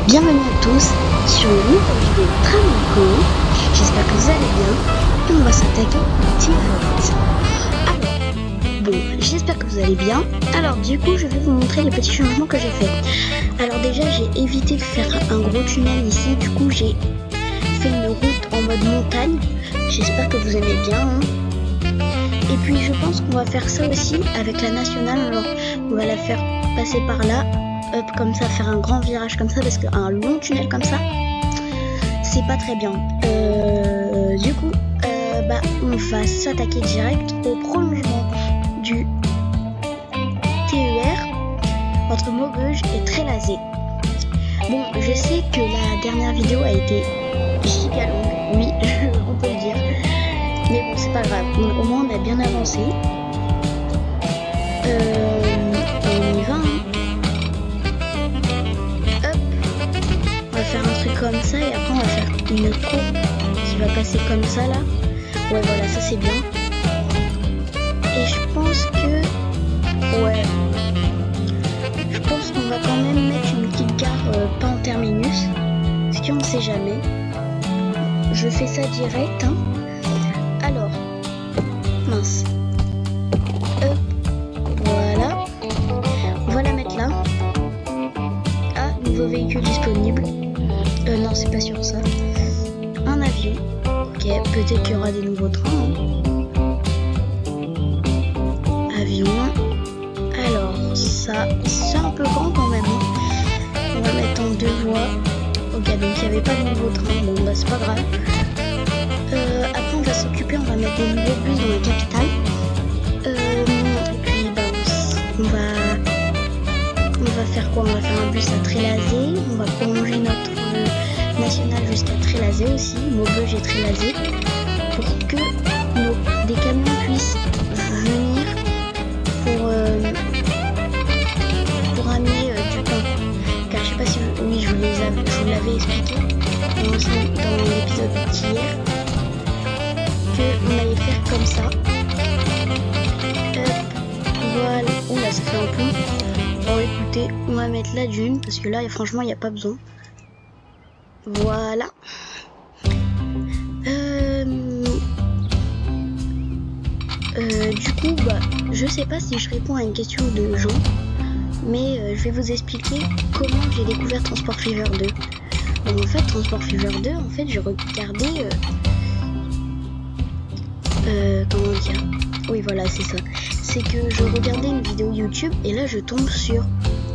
Bienvenue à tous sur une nouvelle vidéo Tramonco. J'espère que vous allez bien et on va s'attaquer au Team Fortress. Alors, bon, j'espère que vous allez bien. Alors du coup, je vais vous montrer les petits changements que j'ai fait. Alors déjà, j'ai évité de faire un gros tunnel ici. Du coup, j'ai fait une route en mode montagne. J'espère que vous aimez bien. Et puis, je pense qu'on va faire ça aussi avec la nationale. Alors, on va la faire passer par là. Hop, comme ça, faire un grand virage comme ça, parce qu'un long tunnel comme ça, c'est pas très bien. Du coup, on va s'attaquer direct au prolongement du TER entre Maubeuge et Trélazé. Bon, je sais que la dernière vidéo a été giga longue, oui, on peut le dire, mais bon, c'est pas grave. Au moins, on a bien avancé. On y va, hein. Faire un truc comme ça et après on va faire une courbe qui va passer comme ça là. Ouais, voilà, ça c'est bien. Et je pense que je pense qu'on va quand même mettre une petite gare pas en terminus, parce qu'on ne sait jamais. Je fais ça direct, hein. Alors mince, hop, voilà, on va la mettre là. Ah, nouveau véhicule disponible. Non, c'est pas sur ça. Un avion. Ok, peut-être qu'il y aura des nouveaux trains. Hein. Avion. Alors, ça, c'est un peu grand quand même. Hein. On va mettre en 2 voies. Ok, donc il n'y avait pas de nouveaux trains. Bon, bah, c'est pas grave. Après, on va s'occuper. On va mettre des nouveaux bus dans la capitale. Et puis, bah, on va faire quoi? On va faire un bus à Trélazé. On va prolonger notre national jusqu'à Trélazé aussi, Maubeuge et Trélazé, pour que des camions puissent venir pour amener du pain. Car je sais pas si oui, je vous l'avais expliqué dans l'épisode d'hier qu'on allait faire comme ça. Voilà. Oula, ça fait un pont. Bon, écoutez, on va mettre la dune parce que là, franchement, il n'y a pas besoin. Voilà. Du coup, je sais pas si je réponds à une question de gens, mais je vais vous expliquer comment j'ai découvert Transport Fever 2. Donc, en fait, Transport Fever 2, en fait, je regardais... comment dire? Oui, voilà, c'est ça. C'est que je regardais une vidéo YouTube et là, je tombe sur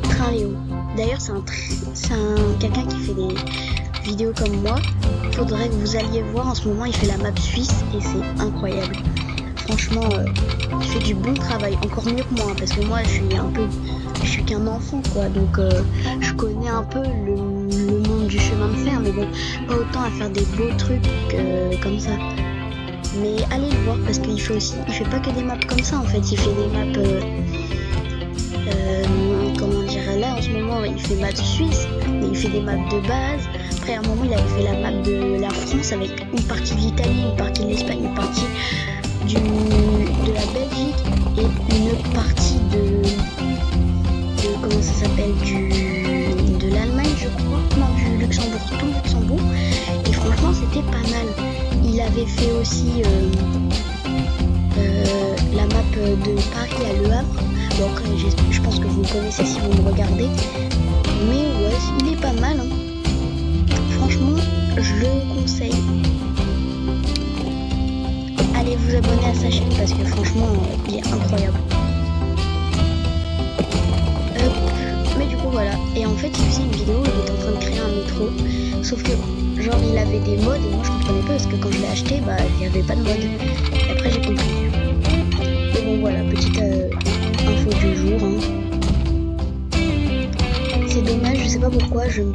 Train Léo. D'ailleurs, c'est quelqu'un qui fait des vidéos comme moi. Faudrait que vous alliez voir. En ce moment, il fait la map suisse et c'est incroyable. Franchement, il fait du bon travail, encore mieux que moi, hein, parce que moi, je suis qu'un enfant, quoi. Donc, je connais un peu le monde du chemin de fer, mais bon, pas autant à faire des beaux trucs comme ça. Mais allez le voir parce qu'il fait pas que des maps comme ça. En fait, il fait des maps. Comment dire, là en ce moment il fait map suisse, mais il fait des maps de base. Après à un moment il avait fait la map de la France avec une partie de l'Italie, une partie de l'Espagne, une partie de la Belgique et une autre partie de comment ça s'appelle, de l'Allemagne je crois, non du Luxembourg, tout le Luxembourg. Et franchement c'était pas mal. Il avait fait aussi la map de Paris à Le Havre. Bon, après, je pense que vous le connaissez si vous me regardez. Mais ouais, il est pas mal. Hein. Franchement, je le conseille. Allez vous abonner à sa chaîne parce que franchement, il est incroyable. Mais du coup, voilà. Et en fait, il faisait une vidéo où il était en train de créer un métro. Sauf que, genre, il avait des mods et moi, je comprenais pas parce que quand je l'ai acheté, il n'y avait pas de mod. Et après, j'ai compris. Et bon, voilà, petite... info du jour, hein. C'est dommage, je sais pas pourquoi je ne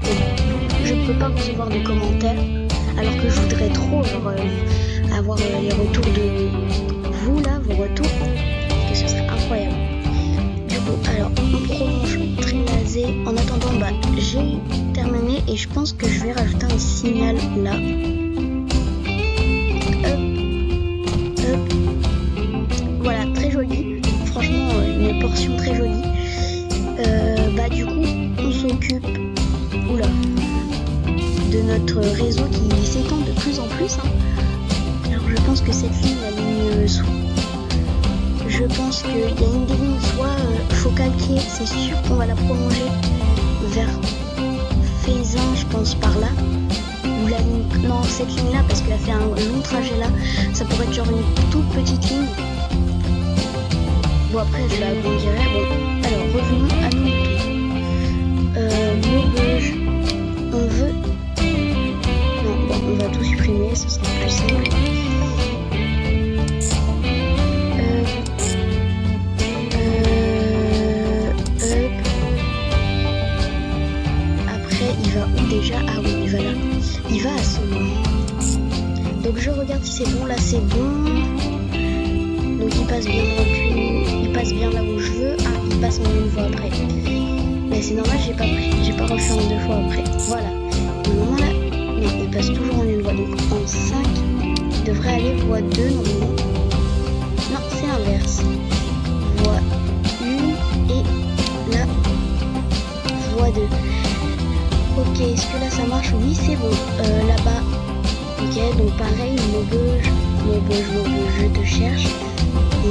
peux pas recevoir de commentaires alors que je voudrais trop avoir les retours de vous là, vos retours, parce que ce serait incroyable. Du coup, alors on prolonge Trélazé. En attendant, j'ai terminé et je pense que je vais rajouter un signal là. Voilà, très joli. Franchement, une portion très jolie. Du coup, on s'occupe. Oula, de notre réseau qui s'étend de plus en plus. Hein. Alors je pense que cette ligne, la ligne je pense qu'il y a une des lignes, soit faut calquer, c'est sûr qu'on va la prolonger vers Faisin, je pense par là. Ou la ligne, non, cette ligne là, parce qu'elle a fait un long trajet là, ça pourrait être genre une toute petite ligne. Bon après je l'agrandirai. Bon, alors revenons à nos moutons. Maubeuge, on veut... Non, bon, on va tout supprimer, ce sera plus simple. Après il va où déjà? Ah oui, il va là. Il va à ce moment. Donc je regarde si c'est bon, là c'est bon. Donc il passe bien dans le cul, il passe bien là où je veux. Ah, il passe en une fois après. Mais c'est normal, j'ai pas refait en deux fois après. Voilà. Normalement là, non, il passe toujours en une voie. Donc en 5, il devrait aller voie 2 normalement. Non, c'est inverse. Voie 1 et là, voie 2. Ok, est-ce que là ça marche? Oui, c'est bon. Là-bas, ok, donc pareil, Maubeuge, je te cherche.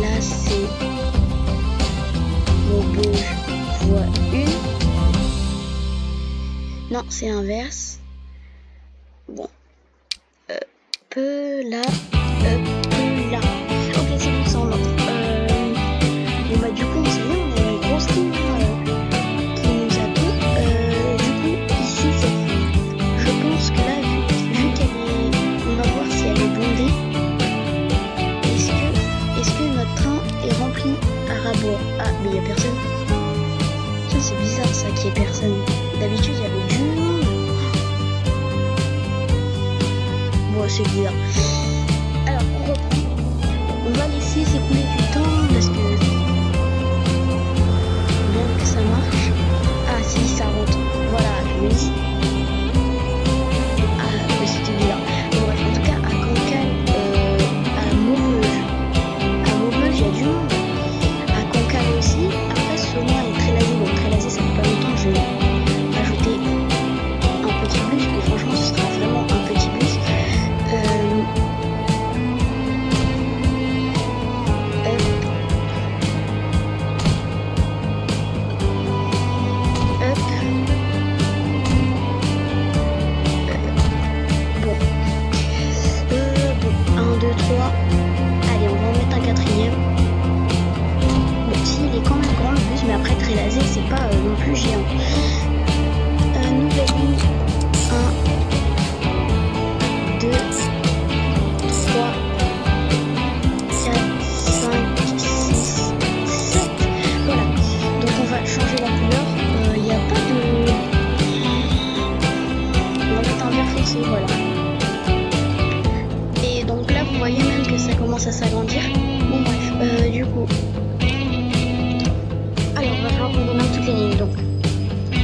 Là, c'est Maubeuge, voie 1. Non, c'est inverse. Bon. Là, là. Ok, c'est bon, ça en ordre. Bon, bah, du coup, on sait bien, on a une grosse ligne qui nous attend. Du coup, ici, je pense que là, vu qu'elle est. On va voir si elle est bondée. Est-ce que notre train est rempli à rabord? Ah, mais il n'y a personne. Tiens, c'est bizarre ça qu'il n'y ait personne. D'habitude, il y avait du monde. Bon, c'est bizarre. Alors, on reprend. On va laisser s'écouler du temps parce que bien que ça marche. Ah, si, ça rentre. Voilà, je me dis. Ah, mais c'était bizarre. Bon, bref, en tout cas, à Cancale, à Maubeuge. À Maubeuge, il y a du monde. À Cancale aussi. Après, Saumur et Trélazé. Bon, Trélazé, ça fait pas longtemps que je vais ajouter un petit bus. Mais franchement, ce sera vraiment un petit bus. Allez, on va en mettre un quatrième. Bon, si, il est quand même grand le bus, mais après Trélazé, c'est pas non plus géant. Nouvelle ligne. 1, 2, 3, 4, 5, 6, 7. Voilà. Donc on va changer la couleur. Il n'y a pas de... On va mettre un vert foncé, voilà. Donc là, vous voyez même que ça commence à s'agrandir. Bon bref, du coup. Alors, on va falloir qu'on remonte toutes les lignes. Donc, 1,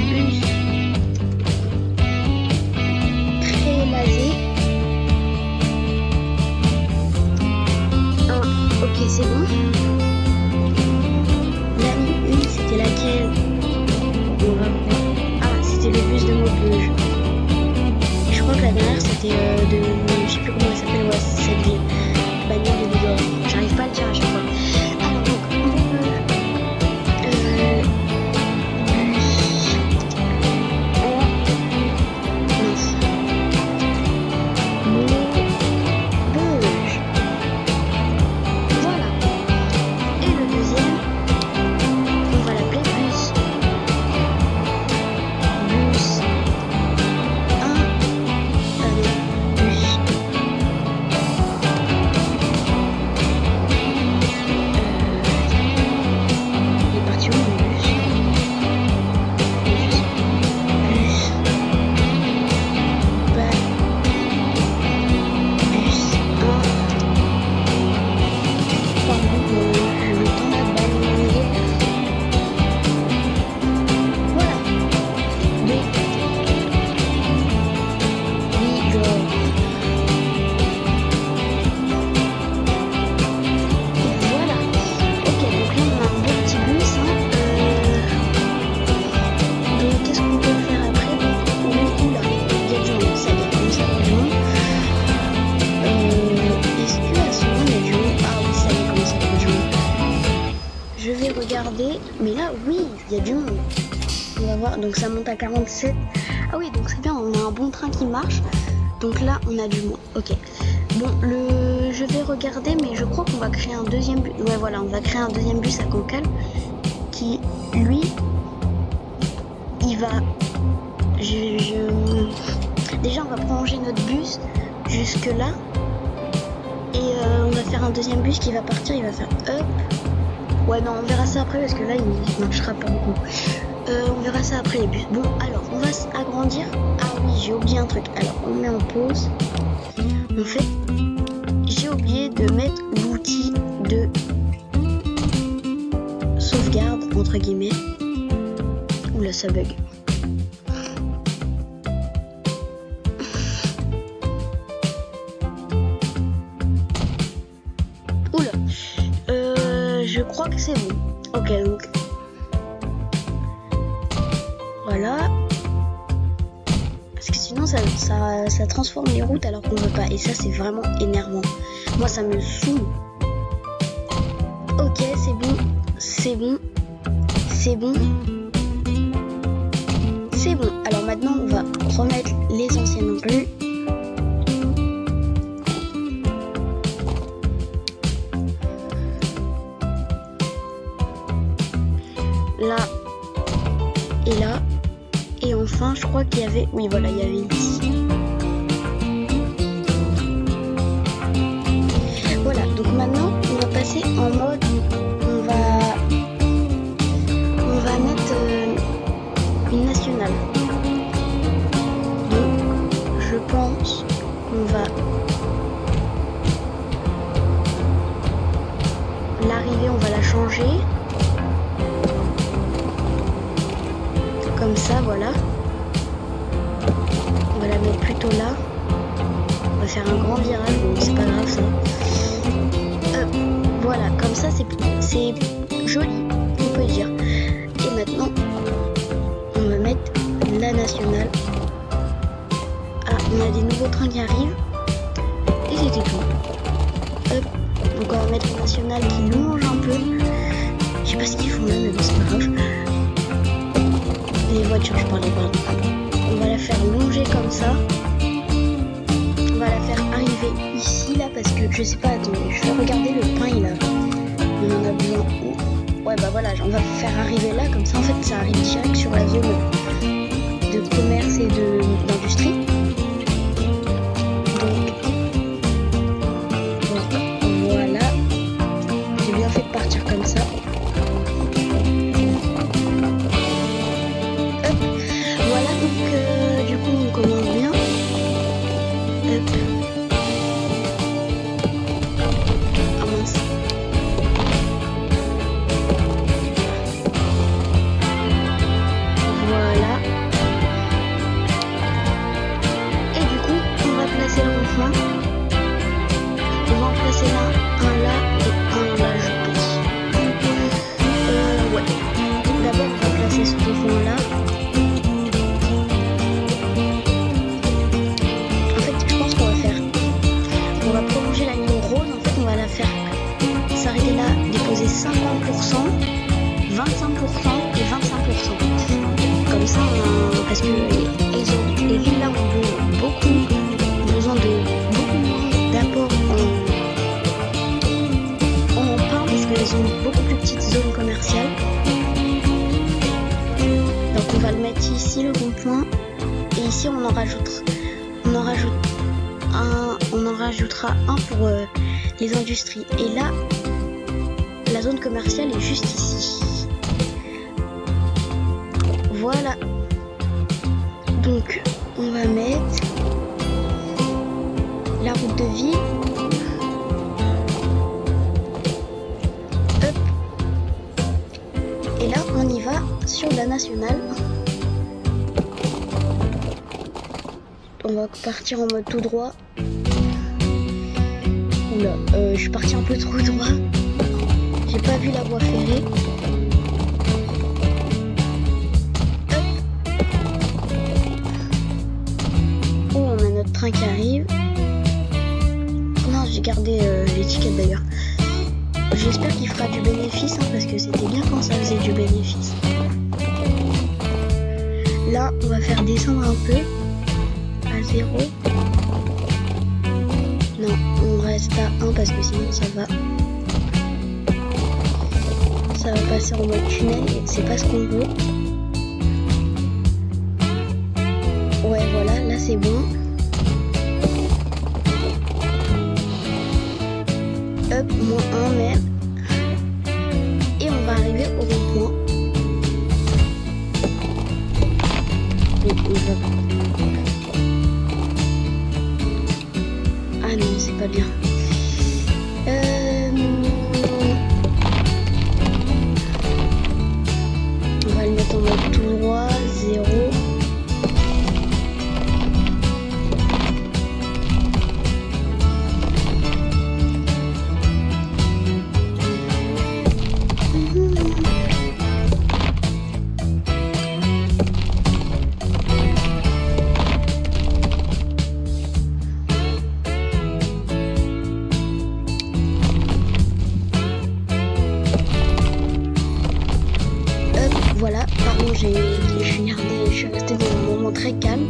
regarder, mais là, oui, il y a du monde. On va voir, donc ça monte à 47. Ah oui, donc c'est bien, on a un bon train qui marche. Donc là, on a du monde. Ok. Bon, je vais regarder, mais je crois qu'on va créer un deuxième bus. Ouais, voilà, on va créer un deuxième bus à Cancale qui, lui, il va... Déjà, on va prolonger notre bus jusque là. Et on va faire un deuxième bus qui va partir, il va faire up. Ouais, non, on verra ça après parce que là, il ne marchera pas beaucoup. On verra ça après les bus. Bon, alors, on va s'agrandir. Ah oui, j'ai oublié un truc. Alors, on met en pause. En fait, j'ai oublié de mettre l'outil de sauvegarde, entre guillemets. Oula, ça bug. Oula. Je crois que c'est bon. Ok, donc... Voilà. Parce que sinon ça transforme les routes alors qu'on veut pas. Et ça c'est vraiment énervant. Moi ça me saoule. Ok, c'est bon. C'est bon. C'est bon. C'est bon. Alors maintenant on va remettre les anciennes rues. Là et là. Et enfin, je crois qu'il y avait... Oui, voilà, il y avait ici. Voilà, donc maintenant, on va passer en mode... On va mettre une nationale. Donc, je pense qu'on va... L'arrivée, on va la changer. Comme ça, voilà. On va la mettre plutôt là. On va faire un grand virage, bon c'est pas grave ça. Voilà, comme ça c'est joli, on peut dire. Et maintenant, on va mettre la nationale. Ah, on a des nouveaux trains qui arrivent. Et c'était tout. Hop, donc on va mettre la nationale qui longe un peu. Je sais pas ce qu'ils font là, mais bon c'est pas grave. Les voitures, je parlais pas. On va la faire longer comme ça. On va la faire arriver ici, là, parce que je sais pas, attendez, je vais regarder le pain, on en a besoin où? Ouais, bah voilà, on va faire arriver là, comme ça, en fait, ça arrive direct sur la zone de commerce et d'industrie. Donc, voilà. J'ai bien fait de partir comme ça. Du coup on commence bien. Hop. Ah mince. Voilà. Et du coup on va placer le rond-point. On va en placer là, un là et un là je pense. Ouais. D'abord on va placer ce rond-point là. S'arrêter là, déposer 50%, 25% et 25%. Comme ça, parce que les villes là ont besoin de beaucoup moins d'apport en pain parce qu'elles ont beaucoup plus petites zones commerciales. Donc on va le mettre ici, le rond-point, et ici on en rajoutera un pour les industries. Et là, la zone commerciale est juste ici. Voilà. Donc, on va mettre la route de ville. Hop. Et là, on y va sur la nationale. On va partir en mode tout droit. Oula, je suis parti un peu trop droit. J'ai pas vu la voie ferrée. Oh, on a notre train qui arrive. Non, j'ai gardé l'étiquette d'ailleurs. j'espère qu'il fera du bénéfice hein, parce que c'était bien quand ça faisait du bénéfice. Là, on va faire descendre un peu à 0. Non, on reste à 1 parce que sinon ça va passer en mode tunnel et c'est pas ce qu'on veut. Ouais, voilà, là c'est bon. Hop, -1 même. Et on va arriver au rond-point. Ah non, c'est pas bien. On va le mettre en mode tout droit, 0. Voilà, pardon, je suis restée dans un moment très calme.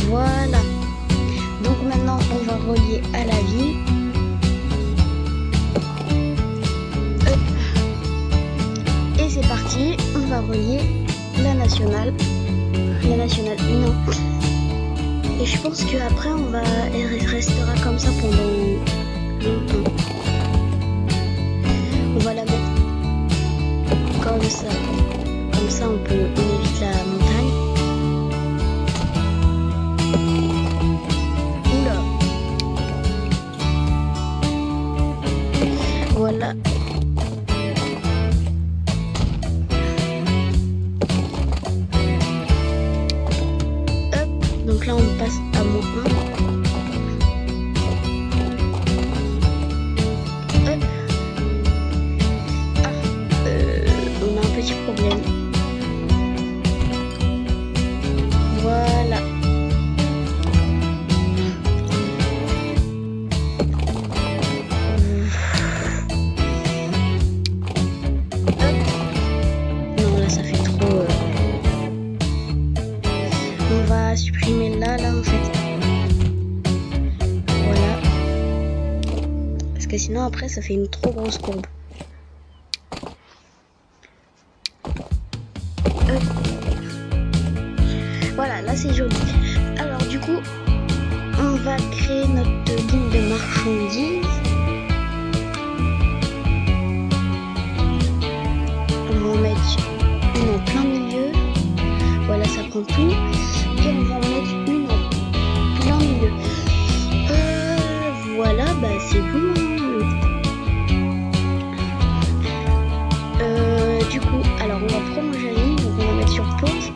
Voilà. Donc maintenant, on va relier à la ville. Et c'est parti, on va relier la nationale. La nationale 1. Et je pense qu'après, elle restera comme ça pendant longtemps. On va la mettre comme ça. Comme ça, on évite la montagne. Oula. Voilà. Hop. Donc là, on passe à -1. Problème. Voilà. Non, là ça fait trop. On va supprimer là en fait. Voilà. Parce que sinon après ça fait une trop grosse courbe. Voilà, là c'est joli. Alors du coup, on va créer notre ligne de marchandises. On va en mettre une en plein milieu. Voilà, ça prend tout. Et on va en mettre une en plein milieu. Voilà, bah c'est bon. Du coup, alors on va prolonger la ligne, donc on va mettre sur pause.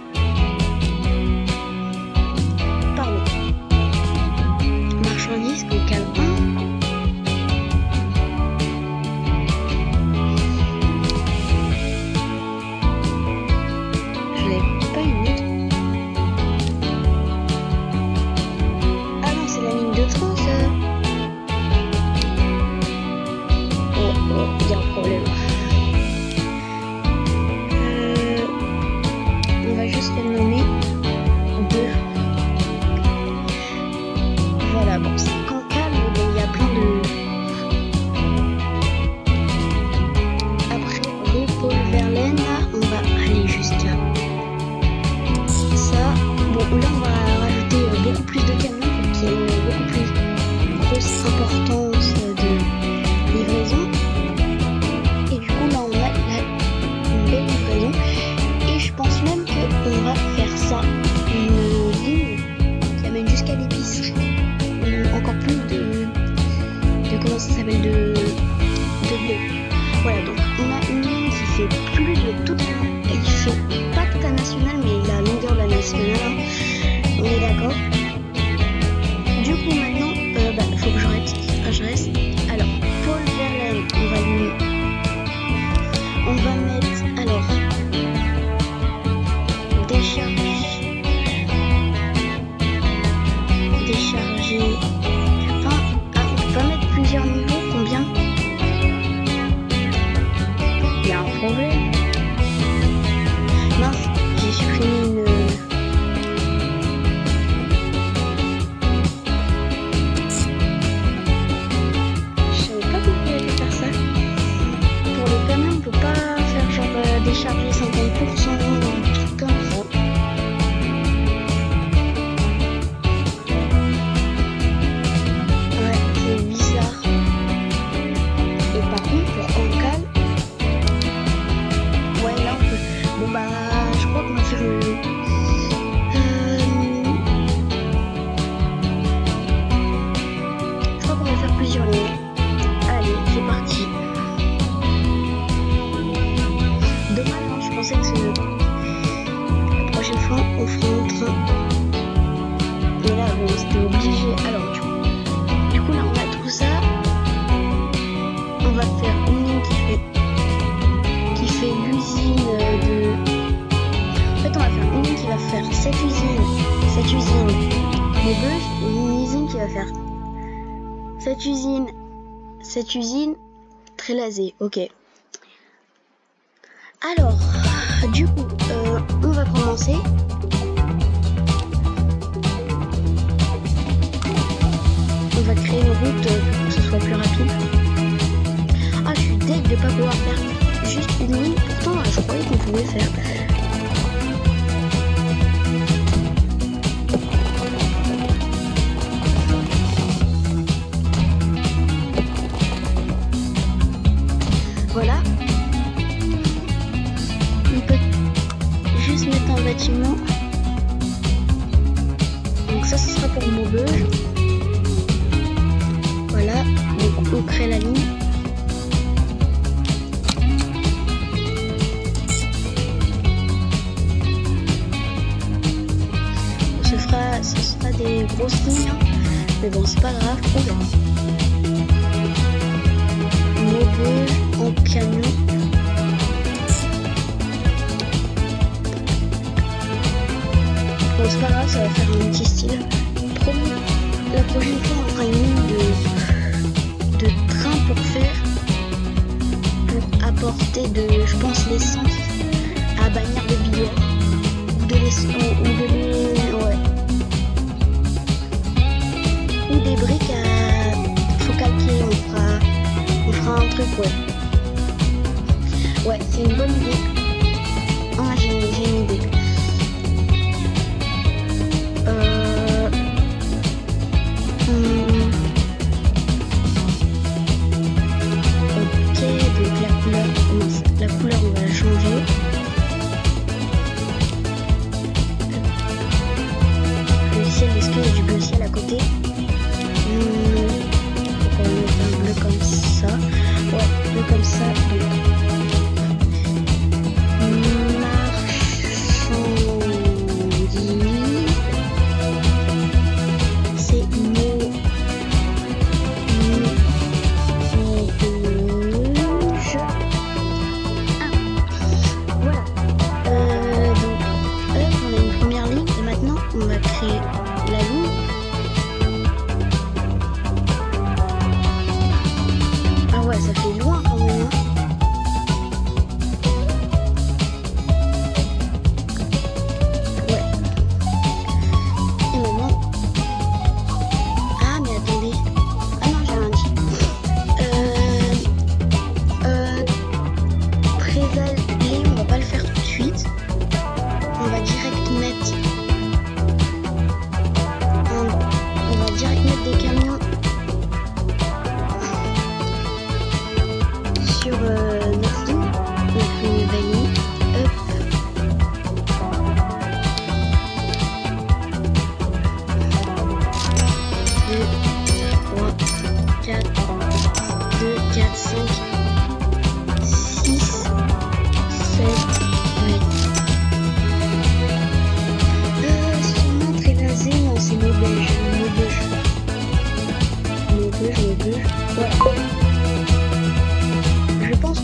Voilà, donc on a une ligne qui fait plus de toute va faire une ligne qui fait l'usine de... En fait, on va faire une ligne qui va faire cette usine Maubeuge, et une usine qui va faire cette usine Trélazé. Ok. Alors, du coup, on va commencer. On va créer une route pour que ce soit plus rapide. Ah, je suis deg de pas pouvoir faire juste une ligne. Pourtant, je croyais qu'on pouvait faire. Voilà. On peut juste mettre un bâtiment. Donc ça, ce sera pour Maubeuge. Voilà. Donc on crée la ligne. Ce sera des grosses lignes. Hein. Mais bon, c'est pas grave. On verra. Maubeuge en camion. Bon, c'est pas grave, ça va faire un petit style. Promis, la prochaine fois, on fera une ligne de train pour apporter je pense, l'essence à Bagnères de Bigorre. Ou des briques faut calquer, on fera un truc, ouais, c'est une bonne idée. Ah, j'ai une idée. Ok, donc la couleur on va la changer. Le ciel, est-ce qu'il y a du bleu ciel à côté? On va mettre un bleu comme ça. Ouais, bleu comme ça. Ça fait loin quand même. Ouais. Et maintenant. Ah mais attendez. Ah non, j'ai rien dit. Prévaler, on va pas le faire tout de suite. On va direct mettre. On va direct mettre des camions. Sur notre ligne, donc une nouvelle ligne, hop. 2, 4, 5, 6, 7, 8. Sûrement Trélazé, non c'est Maubeuge. Ouais. Je pense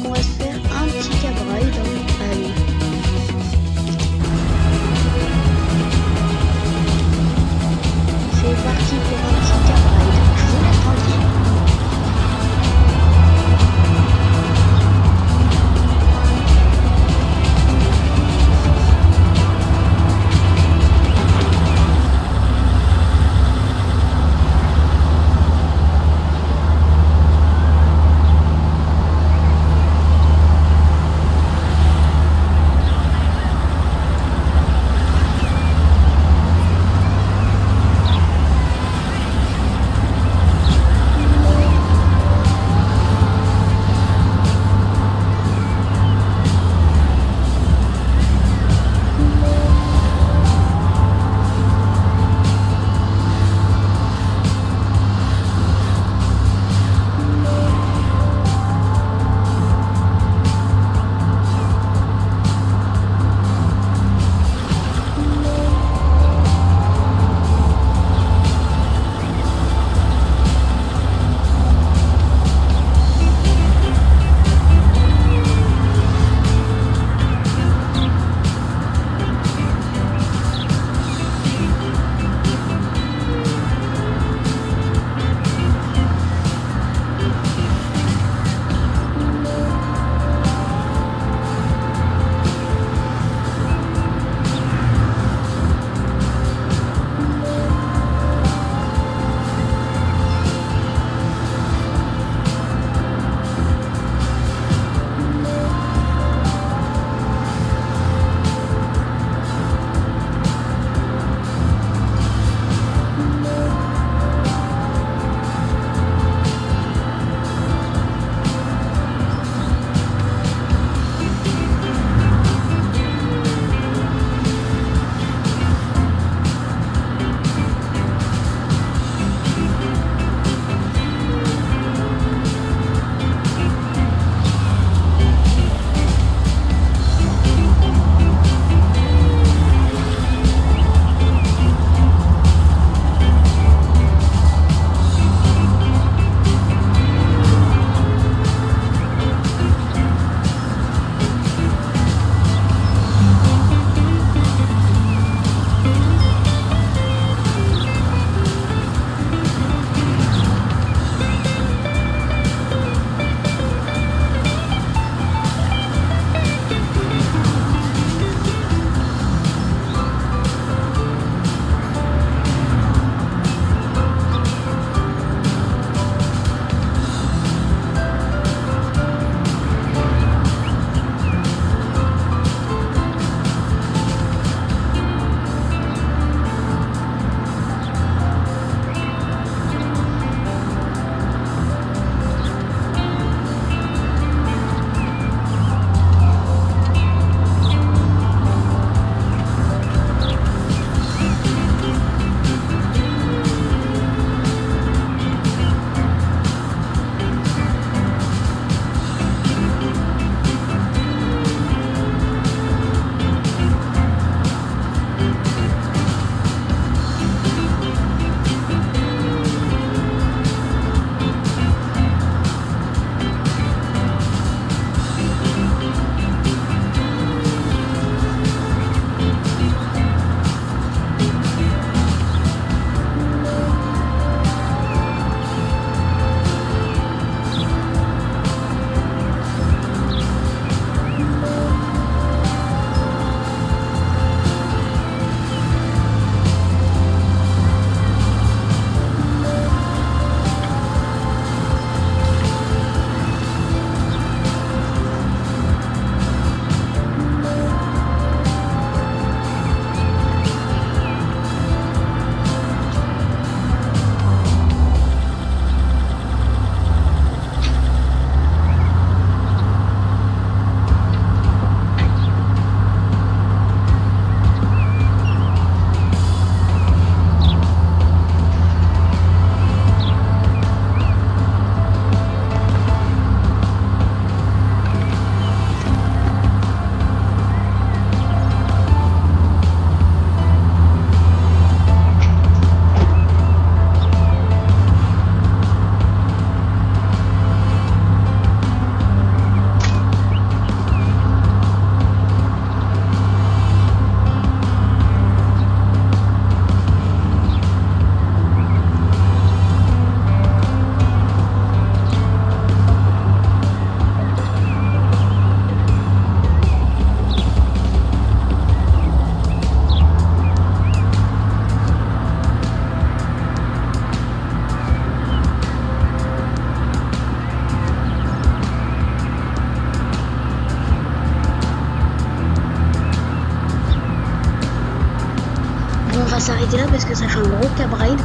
va s'arrêter là parce que ça fait un gros cab ride.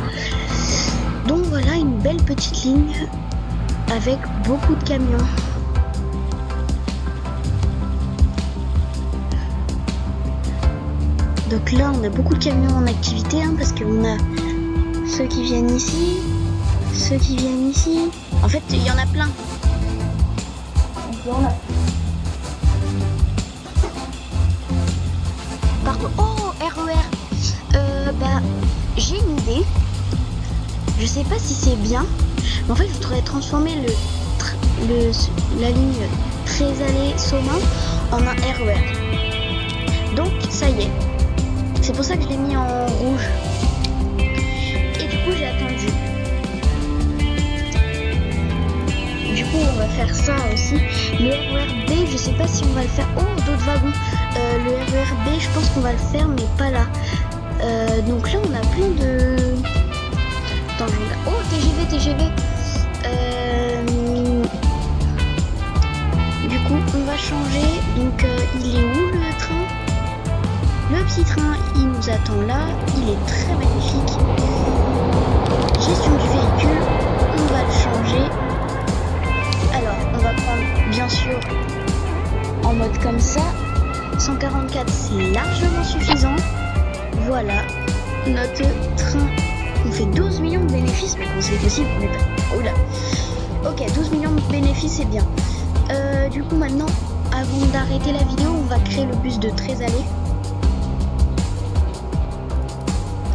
Donc voilà, une belle petite ligne avec beaucoup de camions. Donc là, on a beaucoup de camions en activité hein, parce qu'on a ceux qui viennent ici, ceux qui viennent ici. En fait, il y en a plein. Par contre, oh, RER. Bah, j'ai une idée. Je sais pas si c'est bien, mais en fait, je voudrais transformer la ligne Trésallé-Somain en un RER. Donc, ça y est. C'est pour ça que je l'ai mis en rouge. Et du coup, j'ai attendu. Du coup, on va faire ça aussi. Le RER B, je sais pas si on va le faire. Oh, d'autres wagons. Le RER B, je pense qu'on va le faire, mais pas là. Donc là, on a plein de... Attends, je regarde. Oh, TGV. Du coup, on va changer. Donc, il est où le train? Le petit train, il nous attend là. Il est très magnifique. Gestion du véhicule, on va le changer. Alors, on va prendre, bien sûr, en mode comme ça. 144, c'est largement suffisant. Voilà, notre train. On fait 12 millions de bénéfices, mais bon, c'est possible, mais pas. Oula. Ok, 12 millions de bénéfices, c'est bien. Du coup, maintenant, avant d'arrêter la vidéo, on va créer le bus de Trésallé.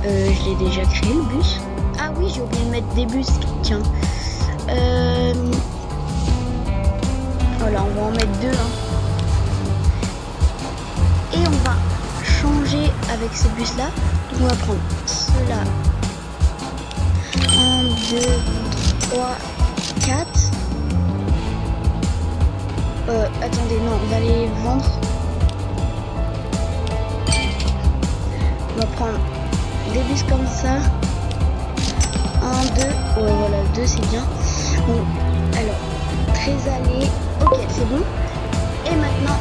Je l'ai déjà créé, le bus. Ah oui, j'ai oublié de mettre des bus. Tiens. Voilà, on va en mettre deux. Hein. Et on va changer avec ces bus-là. Donc, on va prendre ceux-là. 1, 2, 3, 4. Attendez, non, on va les vendre. On va prendre des bus comme ça. 1, 2. Ouais, voilà, 2 c'est bien. Bon, alors, Trésallé. Ok, c'est bon. Et maintenant.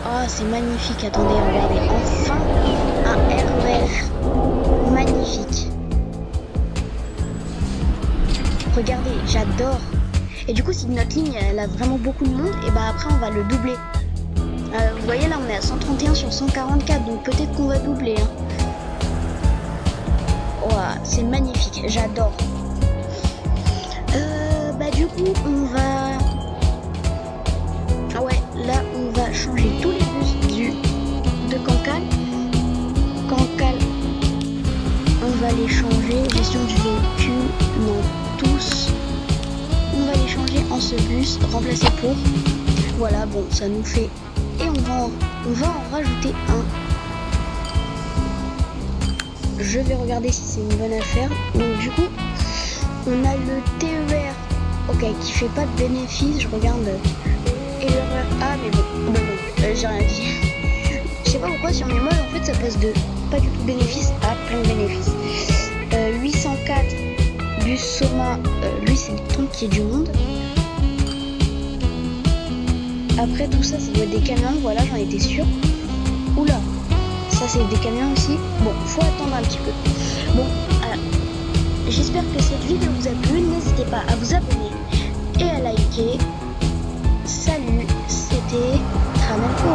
Oh, c'est magnifique. Attendez, regardez. Enfin, un RER. Magnifique. Regardez, j'adore. Et du coup, si notre ligne, elle a vraiment beaucoup de monde, et bah après, on va le doubler. Vous voyez, là, on est à 131 sur 144, donc peut-être qu'on va doubler. Hein. Oh, c'est magnifique, j'adore. Bah du coup, on va... Ah ouais, là, on va changer tous les bus de Cancale. Cancale, on va les changer. Gestion du véhicule, non, tous. On va les changer en ce bus, remplacer pour. Voilà, bon, ça nous fait... Et on va en rajouter un. Je vais regarder si c'est une bonne affaire. Donc du coup, on a le TER, ok, qui fait pas de bénéfice. Je regarde. Et le RER A, mais bon, j'ai rien dit. Je sais pas pourquoi sur mes modes, en fait, ça passe de pas du tout de bénéfice à plein de bénéfices. 804 bus Soma, lui c'est le temps qui est du monde. Après tout ça, ça doit être des camions, voilà, j'en étais sûre. Oula, ça c'est des camions aussi. Bon, faut attendre un petit peu. Bon, j'espère que cette vidéo vous a plu. N'hésitez pas à vous abonner et à liker. Salut, c'était Tramco.